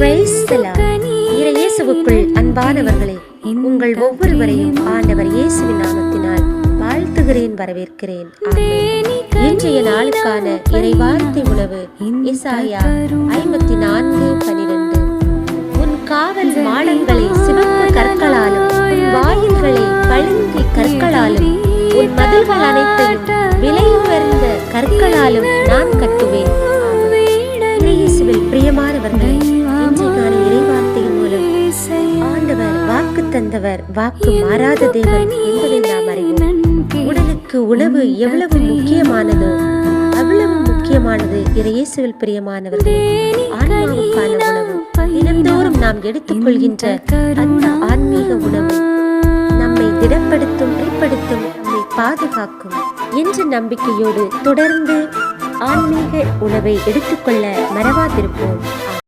Praise the Lord. இயேசுவுக்குள் அன்பானவர்களே, உங்கள் ஒவ்வொருவரையும் ஆண்டவர் இயேசுவின் நாமத்தினால் வாழ்த்துகிறேன், வரவேற்கிறேன். ஆமென். இன்றைய நாளுக்கான இறைவார்த்தை உணவு எசாயா 54:12. உன் காவல் மாடங்களை சிவப்பு கற்களாலும் உன் வாயில்களை பளிங்கு கற்களாலும் உன் மதில்கள் அனைத்தையும் விலை உயர்ந்த கற்களாலும் நான் கட்டுவேன். இயேசுவில் பிரியமானவர்களே, இன்றைக்கான இறைவார்த்தையின் மூலம் ஆண்டவர் வாக்கு தந்தவர், வாக்கு மாறாத தேவன் என்பதை நாம் அறிவோம். உடலுக்கு உணவு எவ்வளவு முக்கியமானதோ அவ்வளவு முக்கியமானது இயேசுவில் பிரியமானவர்களே ஆன்மாவுக்கான உணவு. தினந்தோறும் நாம் எடுத்துக்கொள்கின்ற அந்த ஆன்மீக உணவு நம்மை திடப்படுத்தும், ஏற்படுத்தும், நம்மை பாதுகாக்கும் என்ற நம்பிக்கையோடு தொடர்ந்து ஆன்மீக உணவை எடுத்துக்கொள்ள மறவாதிருப்போம்.